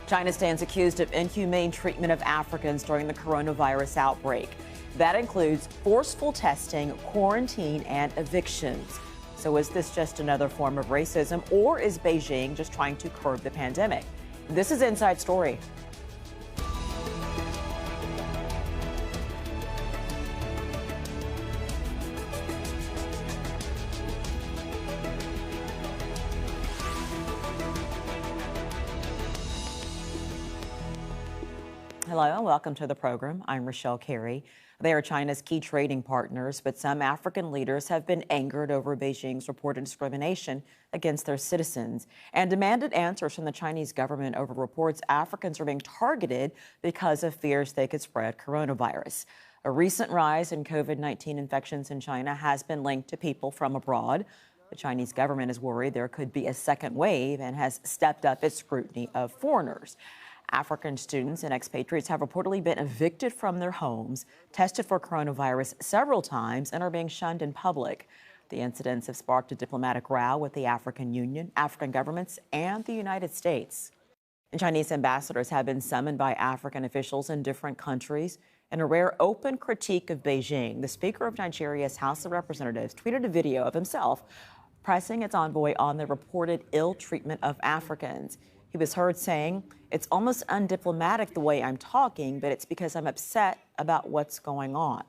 China stands accused of inhumane treatment of Africans during the coronavirus outbreak. That includes forceful testing, quarantine, and evictions. So is this just another form of racism, or is Beijing just trying to curb the pandemic? This is Inside Story. Hello and welcome to the program. I'm Rochelle Carey. They are China's key trading partners, but some African leaders have been angered over Beijing's reported discrimination against their citizens and demanded answers from the Chinese government over reports Africans are being targeted because of fears they could spread coronavirus. A recent rise in COVID-19 infections in China has been linked to people from abroad. The Chinese government is worried there could be a second wave and has stepped up its scrutiny of foreigners. African students and expatriates have reportedly been evicted from their homes, tested for coronavirus several times, and are being shunned in public. The incidents have sparked a diplomatic row with the African Union, African governments, and the United States. And Chinese ambassadors have been summoned by African officials in different countries. In a rare open critique of Beijing, the Speaker of Nigeria's House of Representatives tweeted a video of himself pressing its envoy on the reported ill treatment of Africans. He was heard saying, "It's almost undiplomatic the way I'm talking, but it's because I'm upset about what's going on."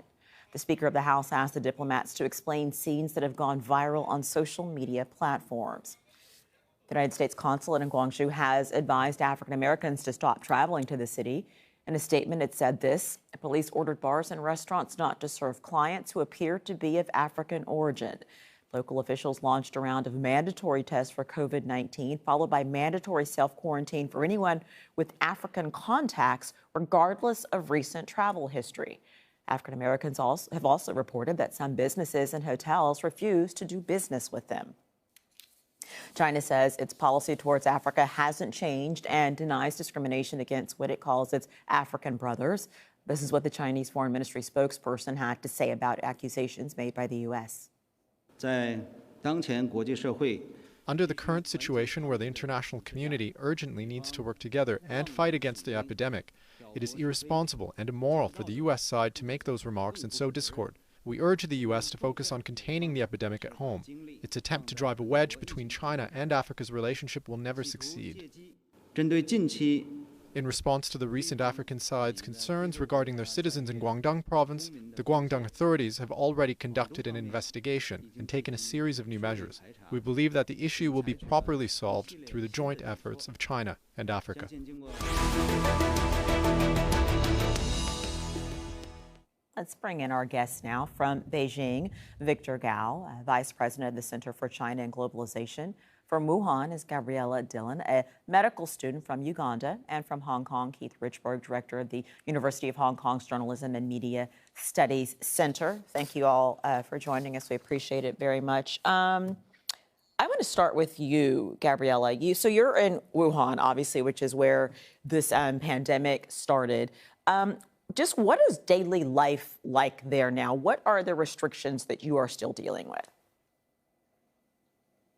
The Speaker of the House asked the diplomats to explain scenes that have gone viral on social media platforms. The United States consulate in Guangzhou has advised African Americans to stop traveling to the city. In a statement, it said this: police ordered bars and restaurants not to serve clients who appear to be of African origin. Local officials launched a round of mandatory tests for COVID-19, followed by mandatory self-quarantine for anyone with African contacts, regardless of recent travel history. African Americans have also reported that some businesses and hotels refuse to do business with them. China says its policy towards Africa hasn't changed and denies discrimination against what it calls its African brothers. This is what the Chinese Foreign Ministry spokesperson had to say about accusations made by the U.S. Under the current situation where the international community urgently needs to work together and fight against the epidemic, it is irresponsible and immoral for the U.S. side to make those remarks and sow discord. We urge the U.S. to focus on containing the epidemic at home. Its attempt to drive a wedge between China and Africa's relationship will never succeed. In response to the recent African side's concerns regarding their citizens in Guangdong province, the Guangdong authorities have already conducted an investigation and taken a series of new measures. We believe that the issue will be properly solved through the joint efforts of China and Africa. Let's bring in our guest now from Beijing, Victor Gao, Vice President of the Center for China and Globalization. From Wuhan is Gabriella Dillon, a medical student from Uganda, and from Hong Kong, Keith Richburg, Director of the University of Hong Kong's Journalism and Media Studies Center. Thank you all for joining us. We appreciate it very much. I want to start with you, Gabriella. So you're in Wuhan, obviously, which is where this pandemic started. Just what is daily life like there now? What are the restrictions that you are still dealing with?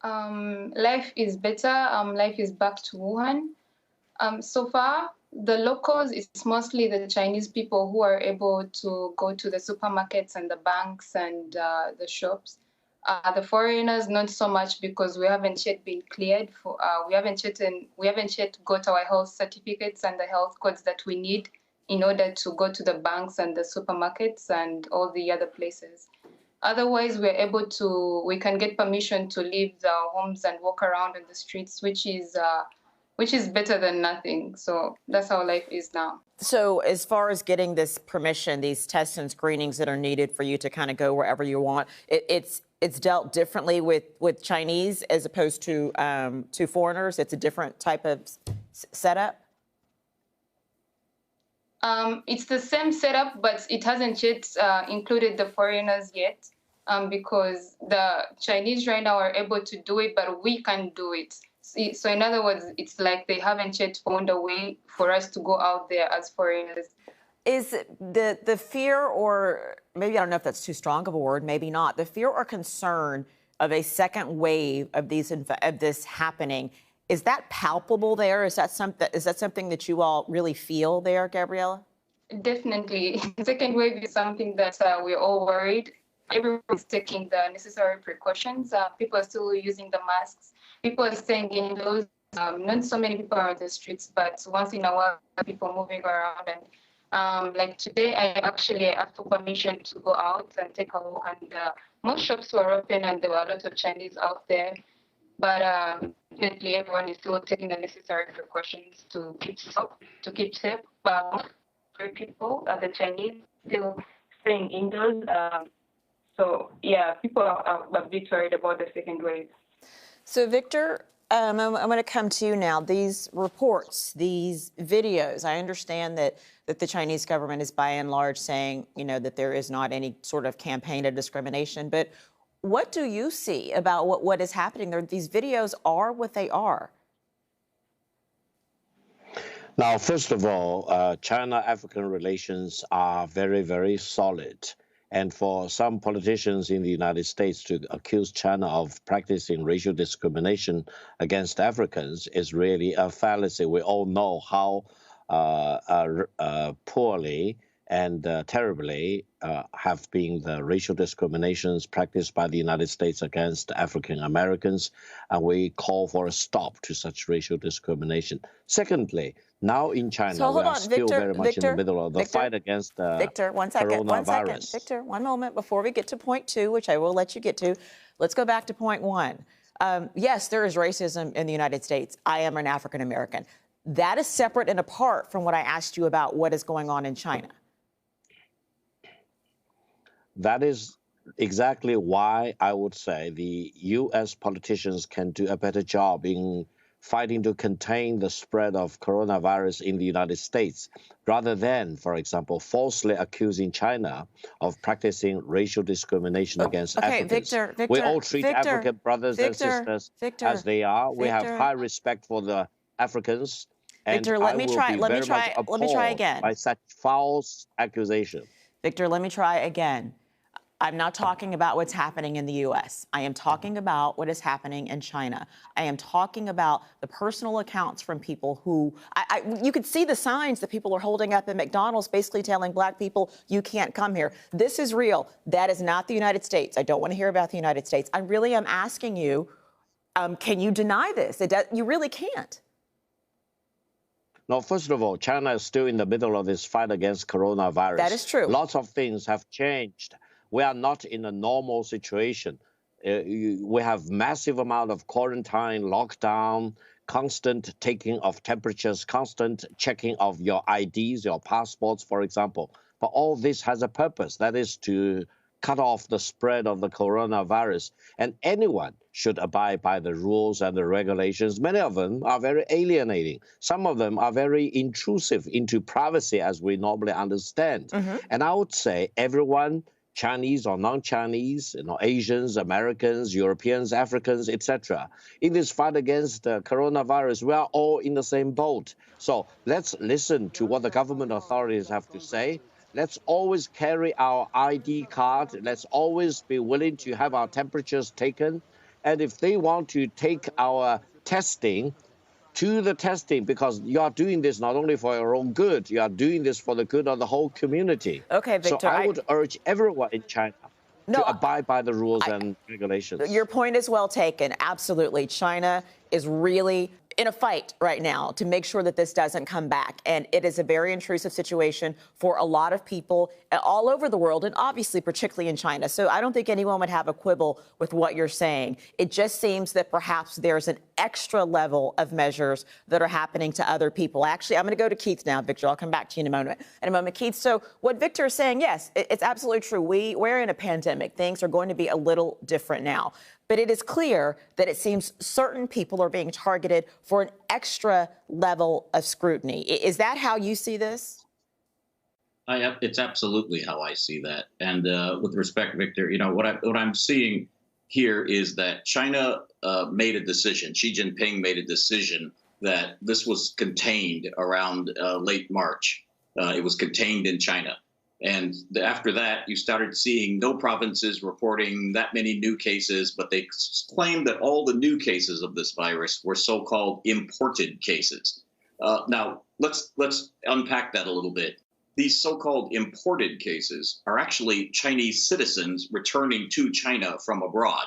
Life is better. Life is back to Wuhan. So far, the locals, it's mostly the Chinese people who are able to go to the supermarkets and the banks and the shops. The foreigners, not so much, because we haven't yet been cleared for. We haven't yet got our health certificates and the health codes that we need in order to go to the banks and the supermarkets and all the other places. Otherwise, we can get permission to leave our homes and walk around in the streets, which is better than nothing. So that's how life is now. So as far as getting this permission, these tests and screenings that are needed for you to kind of go wherever you want, it's dealt differently with Chinese as opposed to foreigners. It's a different type of setup. It's the same setup, but it hasn't yet included the foreigners yet, because the Chinese right now are able to do it, but we can't do it. So in other words, it's like they haven't yet found a way for us to go out there as foreigners. Is the fear, or maybe I don't know if that's too strong of a word, maybe not, the fear or concern of a second wave of this happening, Is that palpable there? Is that something that you all really feel there, Gabriella? Definitely. Second wave is something that we're all worried. Everyone's taking the necessary precautions. People are still using the masks. People are staying indoors. Not so many people are on the streets, but once in a while, people moving around. And like today, I actually asked for permission to go out and take a walk. And most shops were open, and there were a lot of Chinese out there. But definitely, everyone is still taking the necessary precautions to keep safe. But people, the Chinese, still staying indoors. So yeah, people are a bit worried about the second wave. So Victor, I'm going to come to you now. These reports, these videos, I understand that the Chinese government is by and large saying, that there is not any sort of campaign of discrimination. But what do you see about what is happening there? These videos are what they are. Now, first of all, China-African relations are very, very solid. And for some politicians in the United States to accuse China of practicing racial discrimination against Africans is really a fallacy. We all know how poorly and terribly have been the racial discriminations practiced by the United States against African Americans, and we call for a stop to such racial discrimination. Secondly, now in China, we are still very much in the middle of the fight against coronavirus. Victor, one moment before we get to point two, which I will let you get to. Let's go back to point one. Yes, there is racism in the United States. I am an African American. That is separate and apart from what I asked you about what is going on in China. That is exactly why I would say the U.S. politicians can do a better job in fighting to contain the spread of coronavirus in the United States, rather than, for example, falsely accusing China of practicing racial discrimination against Africans. Victor, we all treat African brothers and sisters as they are. We have high respect for the Africans. Victor, let me try again. By such false accusation. Victor, let me try again. I'm not talking about what's happening in the U.S. I am talking about what is happening in China. I am talking about the personal accounts from people who, you could see the signs that people are holding up at McDonald's, basically telling black people, you can't come here. This is real. That is not the United States. I don't want to hear about the United States. I really am asking you, can you deny this? You really can't. No, first of all, China is still in the middle of this fight against coronavirus. That is true. Lots of things have changed. We are not in a normal situation. We have massive amount of quarantine, lockdown, constant taking of temperatures, constant checking of your IDs, your passports, for example. But all this has a purpose. That is to cut off the spread of the coronavirus. And anyone should abide by the rules and the regulations. Many of them are very alienating. Some of them are very intrusive into privacy, as we normally understand. And I would say everyone, Chinese or non-Chinese, Asians, Americans, Europeans, Africans, etc. In this fight against coronavirus, we are all in the same boat. So let's listen to what the government authorities have to say. Let's always carry our ID card. Let's always be willing to have our temperatures taken. And if they want to take our testing, to the testing, because you are doing this not only for your own good, you are doing this for the good of the whole community. Okay, Victor. So I would urge everyone in China to abide by the rules and regulations. Your point is well taken. Absolutely. China is really in a fight right now to make sure that this doesn't come back. And it is a very intrusive situation for a lot of people all over the world, and obviously particularly in China. So I don't think anyone would have a quibble with what you're saying. It just seems that perhaps there's an extra level of measures that are happening to other people. Actually, I'm going to go to Keith now, Victor. I'll come back to you in a moment. Keith, so what Victor is saying, yes, it's absolutely true. We're in a pandemic. Things are going to be a little different now. But it is clear that it seems certain people are being targeted for an extra level of scrutiny. Is that how you see this? It's absolutely how I see that. And with respect, Victor, what I'm seeing here is that China made a decision. Xi Jinping made a decision that this was contained around late March. It was contained in China. After that, you started seeing no provinces reporting that many new cases, but they claimed that all the new cases of this virus were so-called imported cases. Now, let's unpack that a little bit. These so-called imported cases are actually Chinese citizens returning to China from abroad.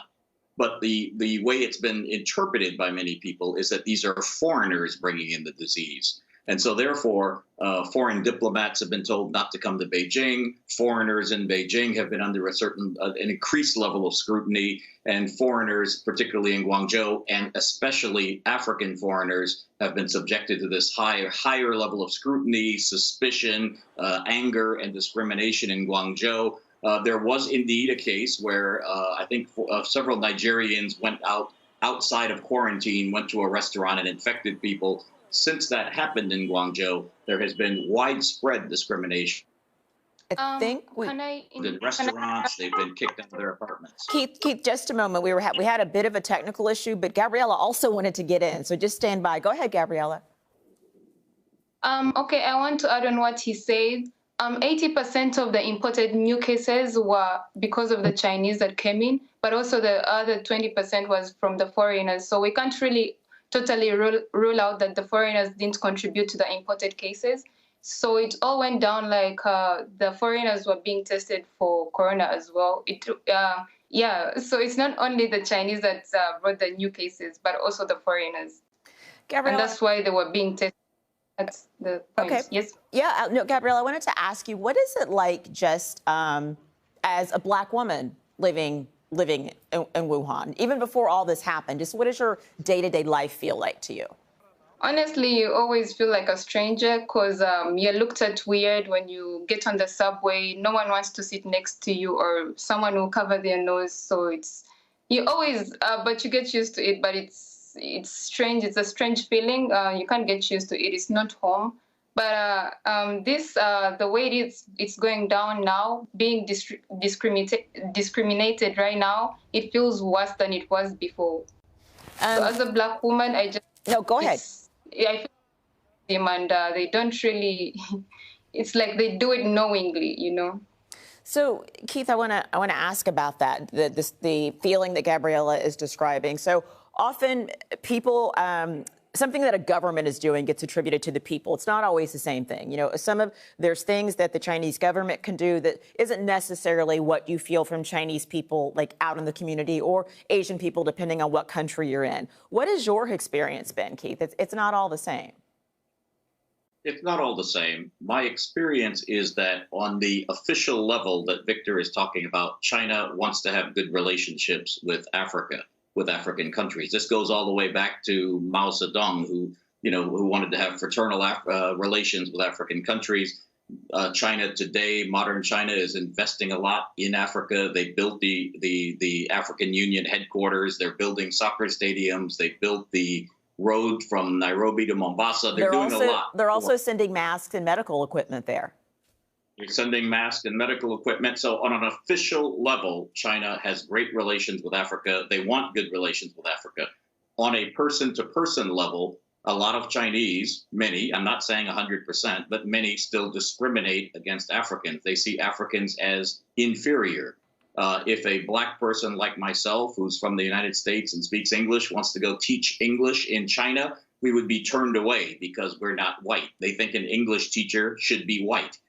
But the way it's been interpreted by many people is that these are foreigners bringing in the disease. And so therefore, foreign diplomats have been told not to come to Beijing. Foreigners in Beijing have been under an increased level of scrutiny, and foreigners, particularly in Guangzhou, and especially African foreigners, have been subjected to this higher level of scrutiny, suspicion, anger, and discrimination in Guangzhou. There was indeed a case where I think several Nigerians went outside of quarantine, went to a restaurant and infected people. Since that happened in Guangzhou, there has been widespread discrimination. I think in restaurants, they've been kicked out of their apartments. Keith, just a moment. We had a bit of a technical issue, but Gabriella also wanted to get in, so just stand by. Go ahead, Gabriella. Okay, I want to add on what he said. 80% of the imported new cases were because of the Chinese that came in, but also the other 20% was from the foreigners. So we can't really totally rule out that the foreigners didn't contribute to the imported cases. So it all went down like the foreigners were being tested for corona as well. Yeah, so it's not only the Chinese that brought the new cases, but also the foreigners. Gabriella, and that's why they were being tested. That's the point. Okay. Yes. Yeah, no, Gabriella, I wanted to ask you, what is it like just as a Black woman living in Wuhan, even before all this happened? Just what does your day-to-day life feel like to you? Honestly, you always feel like a stranger because you're looked at weird when you get on the subway. No one wants to sit next to you, or someone will cover their nose. So you always, but you get used to it. But it's strange. It's a strange feeling. You can't get used to it. It's not home. But the way it's going down now, being discriminated right now, it feels worse than it was before. So as a Black woman, go ahead. I feel them, and they don't really. It's like they do it knowingly, you know. So, Keith, I want to ask about that. The feeling that Gabriella is describing. So often, people. Something that a government is doing gets attributed to the people. It's not always the same thing. You know, there's things that the Chinese government can do that isn't necessarily what you feel from Chinese people, like out in the community, or Asian people, depending on what country you're in. What has your experience been, Keith? It's not all the same. It's not all the same. My experience is that on the official level that Victor is talking about, China wants to have good relationships with Africa, with African countries. This goes all the way back to Mao Zedong, who wanted to have fraternal relations with African countries. China today, modern China, is investing a lot in Africa. They built the African Union headquarters. They're building soccer stadiums. They built the road from Nairobi to Mombasa. They're doing a lot. They're also sending masks and medical equipment there. They're sending masks and medical equipment. So on an official level, China has great relations with Africa. They want good relations with Africa. On a person-to-person level, a lot of Chinese, many, I'm not saying 100%, but many still discriminate against Africans. They see Africans as inferior. If a Black person like myself, who's from the United States and speaks English, wants to go teach English in China, we would be turned away because we're not white. They think an English teacher should be white.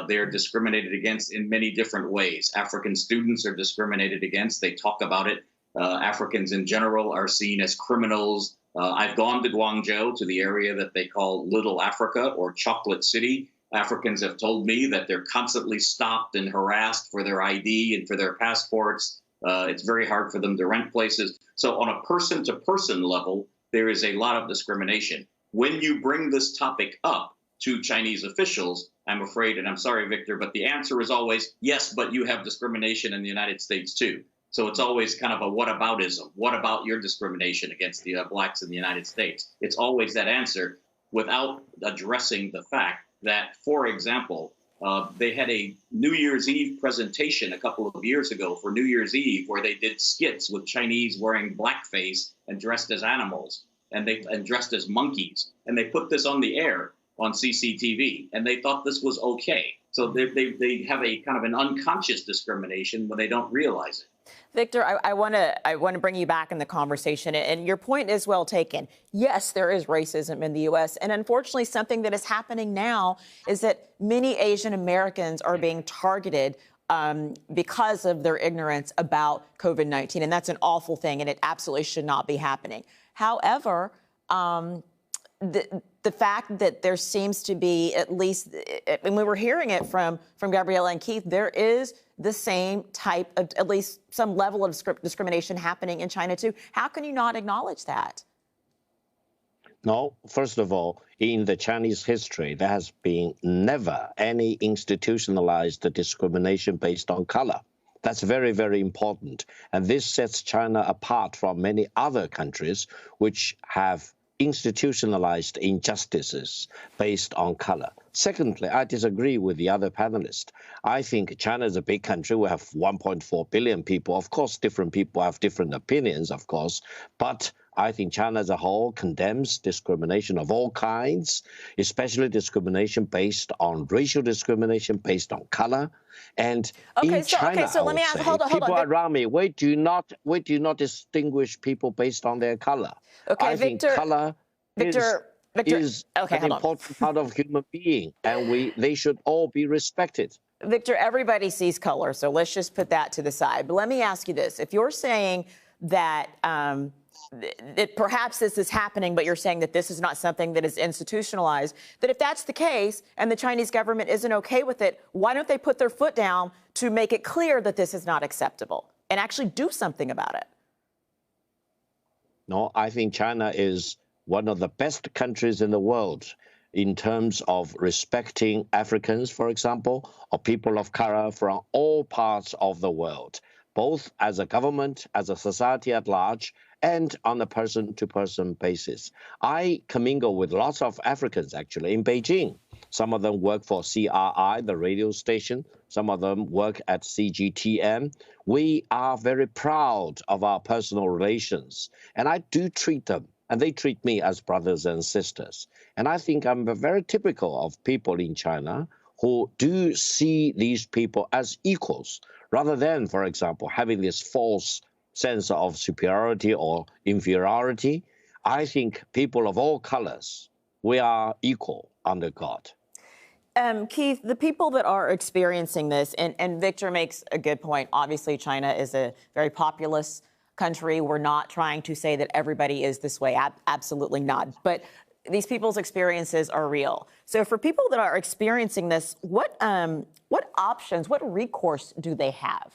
They're discriminated against in many different ways. African students are discriminated against. They talk about it. Africans in general are seen as criminals. I've gone to Guangzhou, to the area that they call Little Africa or Chocolate City. Africans have told me that they're constantly stopped and harassed for their ID and for their passports. It's very hard for them to rent places. So on a person-to-person level, there is a lot of discrimination. When you bring this topic up to Chinese officials, I'm afraid, and I'm sorry, Victor, but the answer is always, yes, but you have discrimination in the United States, too. So it's always kind of a whataboutism. What about your discrimination against the Blacks in the United States? It's always that answer without addressing the fact that, for example, they had a New Year's Eve presentation a couple of years ago for New Year's Eve where they did skits with Chinese wearing blackface and dressed as animals and dressed as monkeys. And they put this on the air. on CCTV, and they thought this was okay. So they have a kind of an unconscious discrimination when they don't realize it. Victor, I want to bring you back in the conversation, and your point is well taken. Yes, there is racism in the U.S., and unfortunately, something that is happening now is that many Asian Americans are being targeted because of their ignorance about COVID-19, and that's an awful thing, and it absolutely should not be happening. However, the fact that there seems to be, at least, and we were hearing it from Gabriella and Keith, there is the same type of, at least some level of discrimination happening in China too. How can you not acknowledge that? No, first of all, in the Chinese history, there has been never any institutionalized discrimination based on color. That's very, very important. And this sets China apart from many other countries which have institutionalized injustices based on color. Secondly, I disagree with the other panelists. I think China is a big country. We have 1.4 billion people. Of course, different people have different opinions, of course, but I think China as a whole condemns discrimination of all kinds, especially discrimination based on racial discrimination based on color. And in China, so let me ask, hold on. People around me, we do not distinguish people based on their color. Okay, I think color is an important part of human being, and they should all be respected. Victor, everybody sees color, so let's just put that to the side. But let me ask you this. If you're saying that perhaps this is happening, but you're saying that this is not something that is institutionalized, that if that's the case and the Chinese government isn't okay with it, why don't they put their foot down to make it clear that this is not acceptable and actually do something about it? No, I think China is one of the best countries in the world in terms of respecting Africans, for example, or people of color from all parts of the world, both as a government, as a society at large, and on a person-to-person basis. I commingle with lots of Africans, actually, in Beijing. Some of them work for CRI, the radio station. Some of them work at CGTN. We are very proud of our personal relations, and I do treat them, and they treat me as brothers and sisters. And I think I'm very typical of people in China who do see these people as equals, rather than, for example, having this false sense of superiority or inferiority. I think people of all colors, we are equal under God. Keith, the people that are experiencing this, and Victor makes a good point. Obviously, China is a very populous country. We're not trying to say that everybody is this way. Absolutely not. But these people's experiences are real. So for people that are experiencing this, what options, what recourse do they have?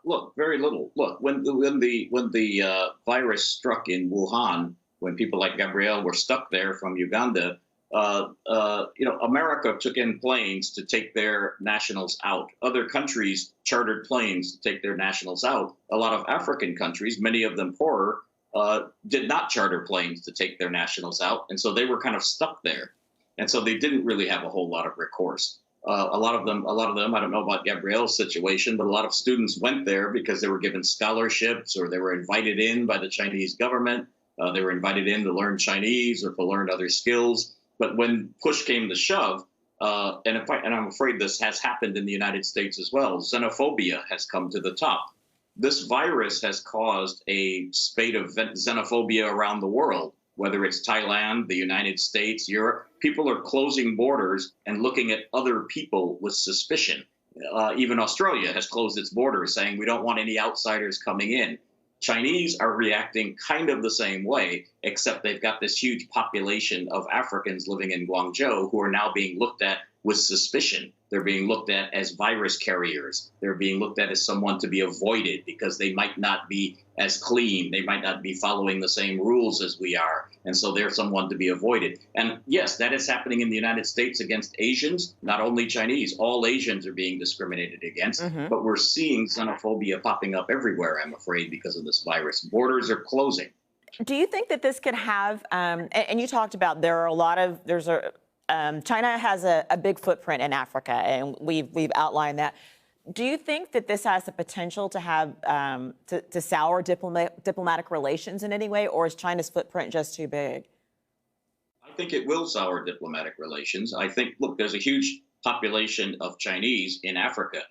Look, very little. Look, when the virus struck in Wuhan, when people like Gabrielle were stuck there from Uganda, America took in planes to take their nationals out. Other countries chartered planes to take their nationals out. A lot of African countries, many of them poorer, did not charter planes to take their nationals out, and so they were kind of stuck there, and so they didn't really have a whole lot of recourse. A lot of them, I don't know about Gabrielle's situation, but a lot of students went there because they were given scholarships or they were invited in by the Chinese government. They were invited in to learn Chinese or to learn other skills. But when push came to shove, and I'm afraid this has happened in the United States as well, xenophobia has come to the top. This virus has caused a spate of xenophobia around the world, whether it's Thailand, the United States, Europe. People are closing borders and looking at other people with suspicion. Even Australia has closed its borders, saying we don't want any outsiders coming in. Chinese are reacting kind of the same way, except they've got this huge population of Africans living in Guangzhou who are now being looked at with suspicion. They're being looked at as virus carriers. They're being looked at as someone to be avoided because they might not be as clean. They might not be following the same rules as we are. And so they're someone to be avoided. And yes, that is happening in the United States against Asians, not only Chinese. All Asians are being discriminated against. Mm-hmm. But we're seeing xenophobia popping up everywhere, I'm afraid, because of this virus. Borders are closing. Do you think that this could have, and you talked about China has a big footprint in Africa, and we've outlined that. Do you think that this has the potential to have to sour diplomatic relations in any way, or is China's footprint just too big? I think it will sour diplomatic relations. I think, look, there's a huge population of Chinese in Africa.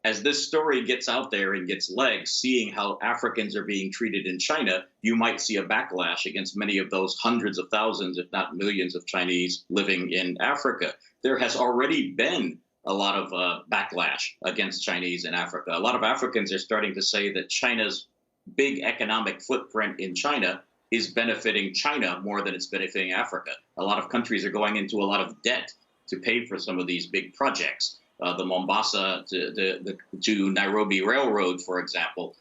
As this story gets out there and gets legs, seeing how Africans are being treated in China, you might see a backlash against many of those hundreds of thousands, if not millions, of Chinese living in Africa. There has already been a lot of backlash against Chinese in Africa. A lot of Africans are starting to say that China's big economic footprint in China is benefiting China more than it's benefiting Africa. A lot of countries are going into a lot of debt to pay for some of these big projects. The Mombasa to Nairobi Railroad, for example,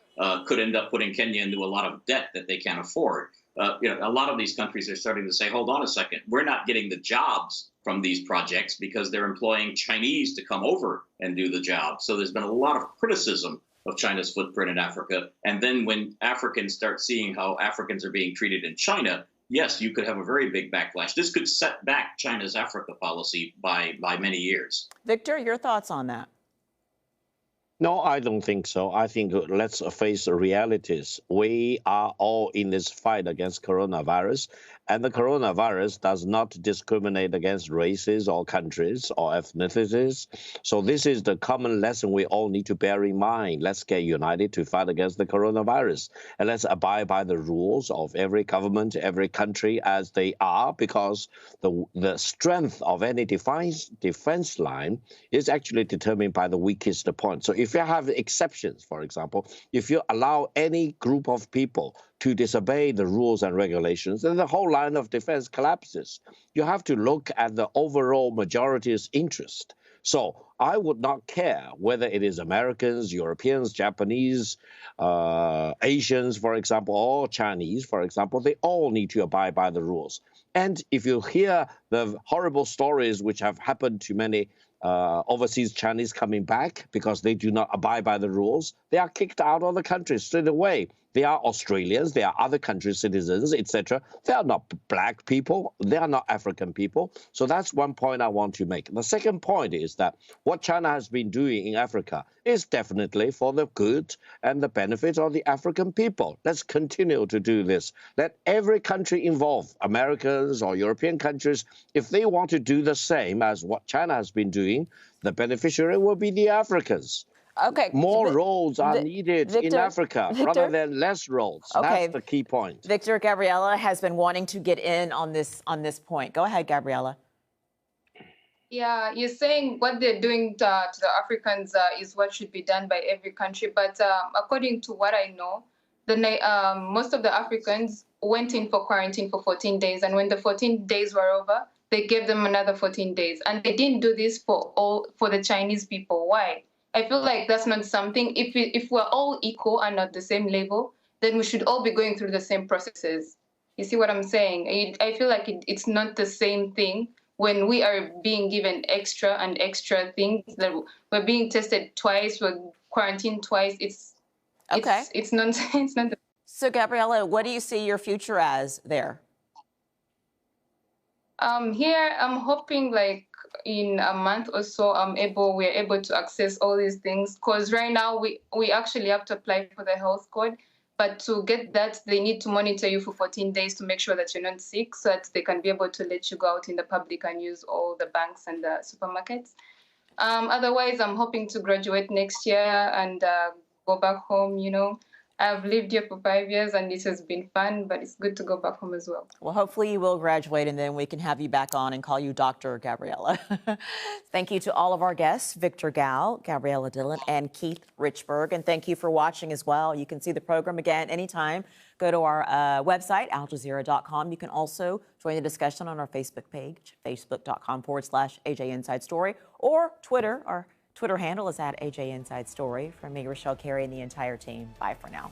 could end up putting Kenya into a lot of debt that they can't afford. A lot of these countries are starting to say, hold on a second, we're not getting the jobs from these projects because they're employing Chinese to come over and do the job. So there's been a lot of criticism of China's footprint in Africa. And then when Africans start seeing how Africans are being treated in China, yes, you could have a very big backlash. This could set back China's Africa policy by many years. Victor, your thoughts on that? No, I don't think so. I think let's face the realities. We are all in this fight against coronavirus, and the coronavirus does not discriminate against races or countries or ethnicities. So this is the common lesson we all need to bear in mind. Let's get united to fight against the coronavirus, and let's abide by the rules of every government, every country as they are, because the strength of any defense line is actually determined by the weakest point. So if you have exceptions, for example, if you allow any group of people to disobey the rules and regulations, then the whole line of defense collapses. You have to look at the overall majority's interest. So I would not care whether it is Americans, Europeans, Japanese, Asians, for example, or Chinese, for example, they all need to abide by the rules. And if you hear the horrible stories which have happened to many overseas Chinese coming back because they do not abide by the rules, they are kicked out of the country straight away. They are Australians, they are other countries' citizens, etc. They are not black people, they are not African people. So that's one point I want to make. The second point is that what China has been doing in Africa is definitely for the good and the benefit of the African people. Let's continue to do this. Let every country involved, Americans or European countries, if they want to do the same as what China has been doing, the beneficiary will be the Africans. Okay. More roads are needed in Africa rather than less roads. Okay. That's the key point. Victor, Gabriela has been wanting to get in on this point. Go ahead, Gabriela. Yeah, you're saying what they're doing to the Africans is what should be done by every country. But according to what I know, most of the Africans went in for quarantine for 14 days. And when the 14 days were over, they gave them another 14 days. And they didn't do this for the Chinese people. Why? I feel like that's not something, if we're all equal and at the same level, then we should all be going through the same processes. You see what I'm saying? I feel like it's not the same thing when we are being given extra and extra things, that we're being tested twice, we're quarantined twice. It's nonsense. So, Gabriela, what do you see your future as there? Here, I'm hoping like in a month or so, we're able to access all these things. Because right now, we actually have to apply for the health code. But to get that, they need to monitor you for 14 days to make sure that you're not sick, so that they can be able to let you go out in the public and use all the banks and the supermarkets. Otherwise, I'm hoping to graduate next year and go back home, you know. I've lived here for 5 years and it has been fun, but it's good to go back home as well. Well, hopefully you will graduate and then we can have you back on and call you Dr. Gabriela. Thank you to all of our guests, Victor Gao, Gabriela Dillon, and Keith Richburg. And thank you for watching as well. You can see the program again anytime. Go to our website, aljazeera.com. You can also join the discussion on our Facebook page, facebook.com/AJ Inside Story, or Twitter. Our Twitter handle is @AJ Inside Story. From me, Rochelle Carey, and the entire team. Bye for now.